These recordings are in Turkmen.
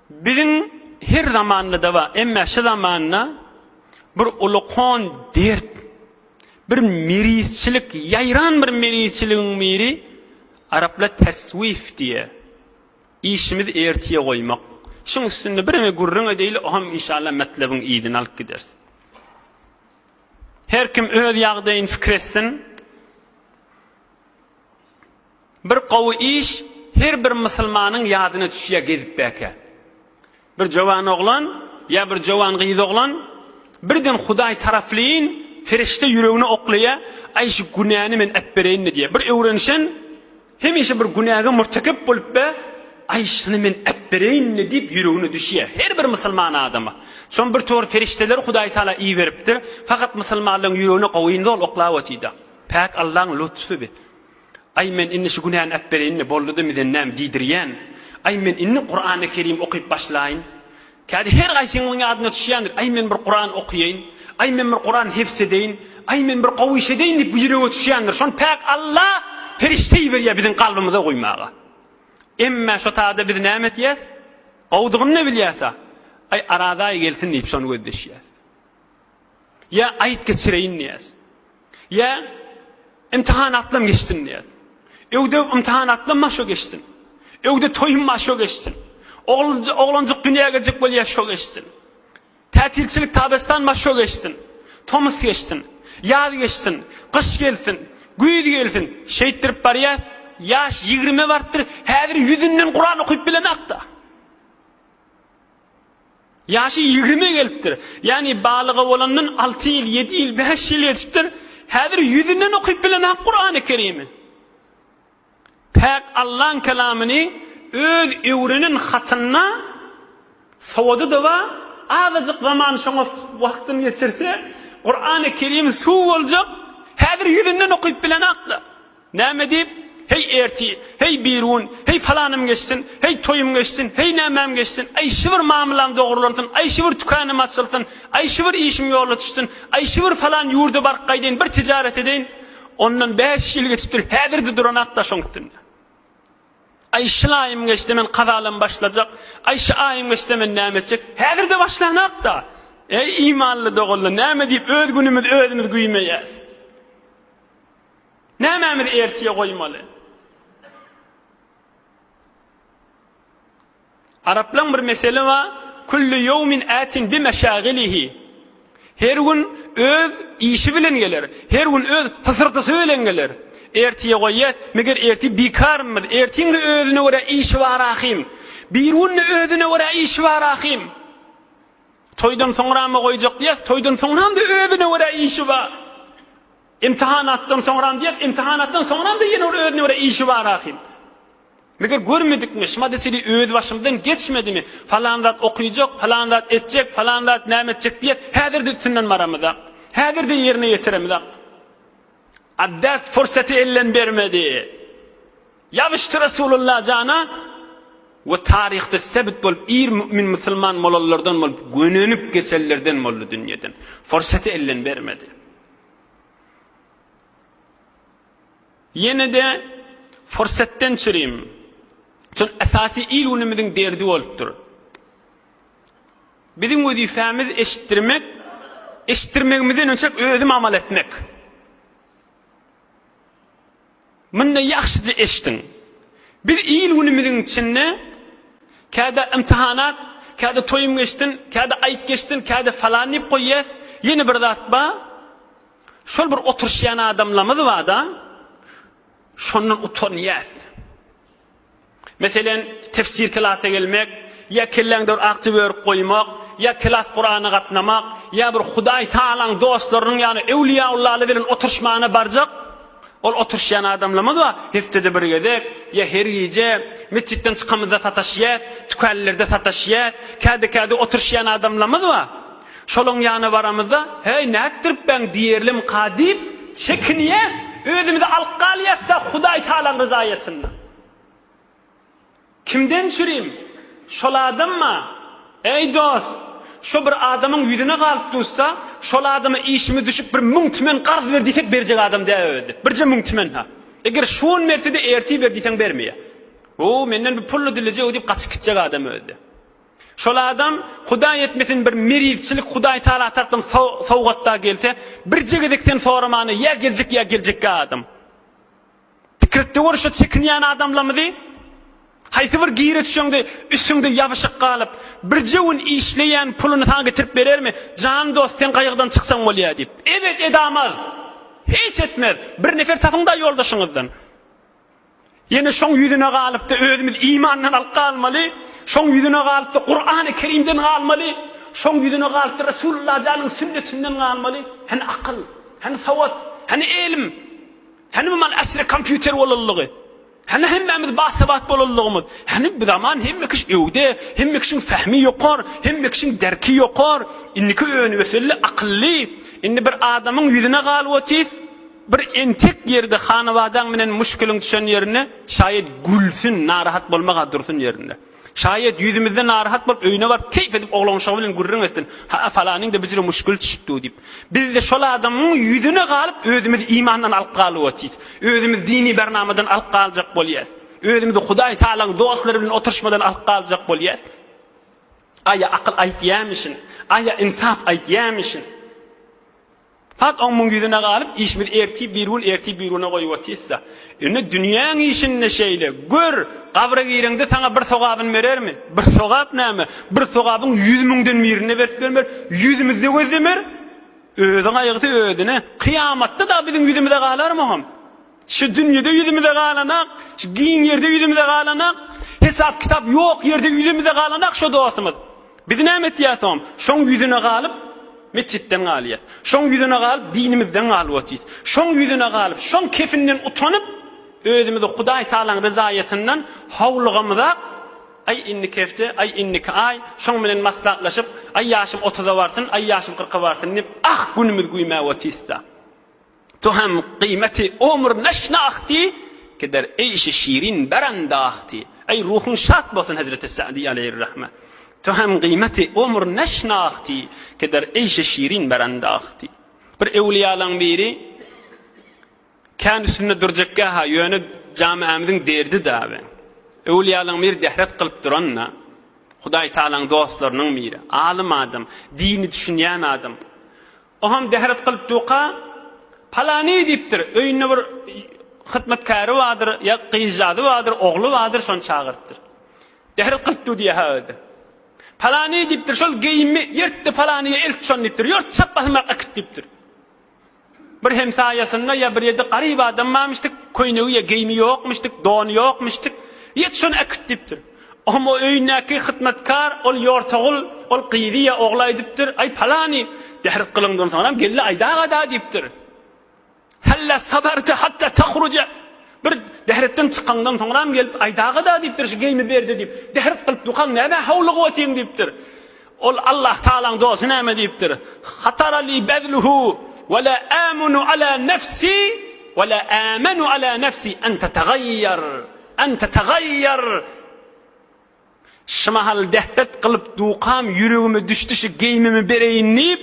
Bizim her zamanlı da var, emme şu zamanla bir ulukon dert, bir mirisçilik, yayran bir mirisçiliğin miri, Arapla tesvif diye, işimiz ertiye koymak. Şunun üstünde birine gurruna değil, oham inşallah metlebin iyidin alıp gidersin. Her kim öz yağdayın fikretsin, bir qawy iş, her bir Müslümanın yadına düşüye gezip beke. Bir jowan oglan, ya bir jowan gyz oglan, birden Hudaý tarafliyin, ferişte yüreğini oklaya, ay şu günahını men etbereyin diye. Bir öwrenişen, hemişe bir günahı murtakip bolup be, ay şunu men etbereyin deyip yüreğine düşüye. Her bir Müslüman adama. Son bir tor ferişteler Hudaý Taala iyi veripdir. Fakat Müslümanların yüreğine qawyynda ol oklawatyda. Pak Allah'ın lütfü be. Ay men inni şu günahını etbereyin bolludu midennem didiriyen. Ay men inni Kur'an-ı Kerim okuyup başlayın. Kadi her gaysının adına düşüyendir. Ay men bir Kur'an okuyayım. Ay men bir Kur'an hefsedeyin. Ay men bir qawy şedeyin deyip yüreğe düşüyendir. Şon pak Allah ferişteyi veriyor bizim kalbimize koymağa. Emme şu taada biz nämet yes? Qawdygyny ne bilyasa? Ay arada gelsin deyip şonu göddeşiyes. Ya ayet geçireyin yes. Ya imtihanatlam geçsin yes. Öwde imtihanatlam maşo geçsin. Öwde toyum maşo geçsin. Oğlancık dünyaya gelecek bolýar şo geçsin. Tatilçilik tabastan maşo geçsin. Tomus geçsin. Yaz geçsin. Kış gelsin. Güýüz gelsin. Şeýtdirip barýar. Yaş 20 bartdır. Häzir yüzünden Kur'an okuyup bilen akta. Yaşı 20 gelipdir. Yani balığı olanın 6 yıl, 7 yıl, 5 yıl yetipdir. Häzir yüzünden okuyup bilen ak Kur'an-ı Kerim'i. Pak Allah'ın kelamını öz öwrenin hatına sowady da va azıcık zaman şoňa wagtyny geçirse Kur'an-ı Kerim suw boljak. Häzir yüzünden okuyup bilen akta. Näme diýip? Hey erti, hey birun, hey falanım geçsin, hey toyum geçsin, hey nämem geçsin, ay şıvır mamulam doğrulansın, ay şıvır tükanım açılsın, ay şıvır işim yola düşsün, ay şıvır falan yurdu barqaydeyin, bir ticaret edeyin. Ondan 5 yıl geçipdir, häzirde duran akta şoňktyn. Ay şılayım geçti men qazalym başlajak, ay şaýym geçti men näme etjek, häzirde başlan akta. Ey imanly dogullar, näme diýip öz günümüz özümüz güýmeýäs. Nämämiz ertiye goýmaly? Araplan bir mesele var. Kullu yawmin atin bi meşagilihi. Her gün öz işi bilen gelir. Her gün öz hısırtısı bilen gelir. Ertiye goýýar, meger erti bikarmy? Ertiň özüne göre iş bar ahim. Birun özüne göre iş bar ahim. Toydan soňra mı goýjak diýäs? Toydan soňra da özüne göre işi bar. İmtihanattan soňra diýäs, imtihanattan soňra da ýene özüne göre işi bar ahim. Meger görmedikmi, şmadesini öýüd başymdan geçmedimi? Falan zat okuyacak, falan zat etjek, falan zat näme etjek diýip, häzirde üstünden maramyda. Häzirde ýerine ýetiremdi. Addas fırsatı ellen bermedi. Ýabyşdy Rasulullah jana we tarihde sebit bolup ir mümin musulman bolanlardan bolup gönönüp geçenlerden boldy dünýeden. Fırsatı ellen bermedi. Ýene de fırsatdan çüreyim. Çün esasy ilunumyň derdi bolupdyr. Bizim wezifämiz eşitdirmek, eşitdirmegimizden önce özüm amal etmek. Menne ýaxşyca eşitin. Bir ilunumyň içinde käde imtihanat, käde toyum geçtin, käde aýt geçtin, käde falan diýip goýýar. Ýene bir zat bar. Şol bir oturşýan adamlamyz bar da. Şondan utanýar. Meselen tefsir klasa gelmek, ya kelläňde akçy berip goýmak, ya klas Kur'any gatnamak, ya bir Hudaý Taalaň dostlarynyň ýani ewliýaullah bilen oturşmana barjak. Ol oturşýan adamlamy da heftede bir gezek, ya her gece mescitten çykamyzda tataşýar, tükallerde tataşýar, käde oturşýan adamlamy da. Şolaň ýany baramyzda, hey näetdirip ben diýerlim kadip, çekinýäs, özümizde alqalyasa Hudaý Taalaň ryzaýatyna. Kimden çüreyim? Şol adamma? Ey dost, şu bir adamın yüzüne galyp dursa, şol adama işimi düşüp bir 1000 tümen qarz ber diýsek berjek adam däwedi. Birje 1000 tümen ha. Eger şuň mersede erti ber diýsen bermeýär. O menden bir pullu dilejek diýip gaçyp gitjek adam öldü. Şol adam Hudaý etmesin bir merivçilik Hudaý Taala tarapdan sowgatda gelse, bir jegedekden soramany ya geljek adam. Pikirde görüşe çekinýän adamlarmydy? Haýsy bir giýre düşende üstüňde ýawyşyk galyp, bir jewün işleýän puluny taň getirip berermi? Jan dost sen gaýygdan çyksaň bolýar diýip. Evet edamaz. Hiç etmez. Bir nefer tapyňda ýoldaşyňyzdan. Yine şoň ýüzüne galypdy özümiz imandan alyp galmaly. Şoň ýüzüne galypdy Qur'an-ı Kerimden galmaly. Şoň ýüzüne galypdy Resulullah janyň sünnetinden galmaly. Hani akıl, hani sawat, hani ilim, hani mal asr kompýuter bolallygy. Hani hemmemiz basabat bolalygymyz. Hani bir zaman hemme kiş öwde, hemme kişiň fahmi ýokar, hemme kişiň derki ýokar. Inniki öňüselle akylly. Indi bir adamyň ýüzüne galyp bir entek ýerde hanawadan menen müşkülüň düşen ýerine şaýet gülsün, narahat bolmaga dursun ýerinde. Şaýet ýüzümizde narahat bolup öýüne barp keyf edip oglanşagy bilen gürrüň etsin. Ha falanyň da bizle müşkül düşipdi diýip. Biz de şol adamyň ýüzüne galyp özümiz imandan alyp galyp özümiz dini bernamadan alyp galjak bolýar. Özümiz Hudaý Taalaň dostlary bilen oturşmadan alyp galjak bolýar. Aya akyl aýtýarmyşyn? Aya insaf aýtýarmyşyn? Hat onun yüzüne galyp işimiz ertip biruna goýup otýsa. Ene dünýäň işinde şeýle gör, gabra gireňde saňa bir sogabyn berermi? Bir sogap näme? Bir sogabyň 100 000den birine berip bermer, yüzümizde gözlemer. Özüň aýygy özüne. Kıyamatda da bizim yüzümizde galarmy hom? Şu dünýede yüzümizde galanak, şu giň ýerde yüzümizde galanak, hesap kitap ýok ýerde yüzümizde galanak şo dostumyz. Biz näme etýärsom? Şoň yüzüne galyp mescitten galyp, şoň ýüzüne galyp dinimizden galyp otýys. Şoň ýüzüne galyp, şoň kefinden utanyp özümizi Hudaý Taalaň ryzaýatynyň hawlygymyza ay inni kefde, ay inni ay, şoň bilen maslahatlaşyp, ay ýaşym 30-a barsyn, ay ýaşym 40-a barsyn diýip günümiz güýmä otýysda. Toham qymeti umr naşnaqti keder eýşe şirin berandaqti. Ay ruhun şat bolsun Hazreti Sa'di aleyhirrahme. Toham qymeti umr naşnaqti keder eýşe şirin berandaqti. Bir ewliýalaň biri kan üstünde durjakka ha ýöne jamiamyzyň derdi daby. Ewliýalaň bir dehret kılıp duranna Hudaý Taalaň dostlarynyň biri, alim adam, dini düşünýän adam. O ham dehret kılıp duqa palany diýipdir. Öýünde bir hyzmatkary bardyr, ýa gyýjady bardyr, ogly bardyr, şonu çagyrdyr. Dehret kılıp diýýärdi. Palany diýipdir, şol geyimi ýertde palanyňa elçi şon diýipdir. Ýort çapmamak akit diýipdir. Bir hemsaýasynda ýa bir ýerde garyb adam barmyşdyk, köýnegi geyimi ýokmuşdyk, dony ýokmuşdyk. Ýet şonu akit diýipdir. Ama öýündäki hyzmatkar ol ýortagul, ol gyýdy oglay diýipdir. Ay palany dehret kılyndan soňra geldi aýdaga da diýipdir. Halla sabarta hatta takhruja. Bir dehretten çykandan soňra gelip aýdaga da diýipdir, şu geyimi berdi diýip. Dehret kılıp dukan näme hawlygy otýan diýipdir. Ol Allah Taalaň dosy näme diýipdir? Khatara li badluhu ve la amanu ala nafsi ve la amanu ala nafsi an tataghayyar. Şmahal dehret kılıp duqam yüreğime düştü şu geymimi bereyin deyip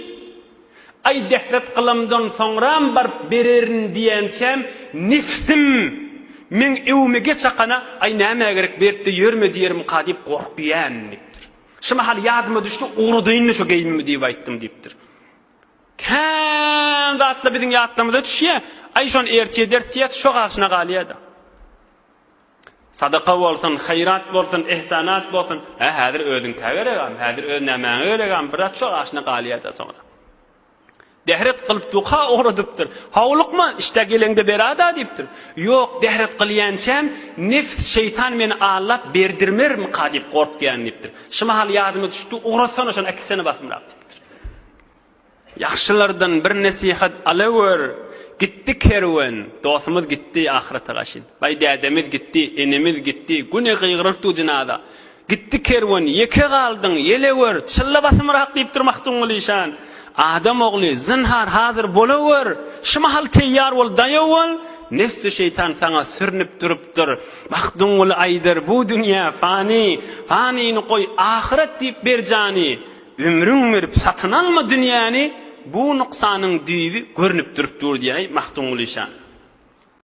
ay dehret kılımdan sonra barıp bererin diýensem nefsim men evmege çakana ay näme gerek berdi yörme diýerim kadip gorkýan diýipdir. Şmahal ýadyma düştü urudyny şu geymimi diýip aýtdym diýipdir. Kan zatla biziň ýadymyza düşýär. Ay şon ertiýe dertiyat şo gaşyna galýada. Sadaka bolsun, hayrat bolsun, ihsanat bolsun. Häzir özüň tägeregam, häzir öz nämäňe geregam, birat şo gaşyna galýada soňra. Dehret kılıp duqa uğradypdyr. Hawlykmy işte gelende berada diýipdir. Ýok, dehret kılýansam nefs şeytan meni allap berdirmermi kadip gorkýan diýipdir. Şmahal ýadyma düşdi, uğratsana şonu akisine basmyrak diýipdir. Yaxşylardan bir nasihat alawer. Gitti kerwen, dostumuz gitti ahirete gaşyn. Bay dädemiz gitti, enemiz gitti, güne gıygırırtı jynada. Gitti kerwen, yeke galdyň, yelewer, çylla basmyrak diýipdir Mahdumulişan. Adam ogly, zinhar hazır bolawer, şmahal teýýar bol, daýawal, nefsi şeytan sana sürnüp durupdyr. Mahdumul aýdyr, bu dünýä fani, fanini goý ahiret diýip berjani. Ömrüň berip satyn alma dünýäni. Bu nuksanyň düýbi görnüp durupdyr diýär Mahdumulişan.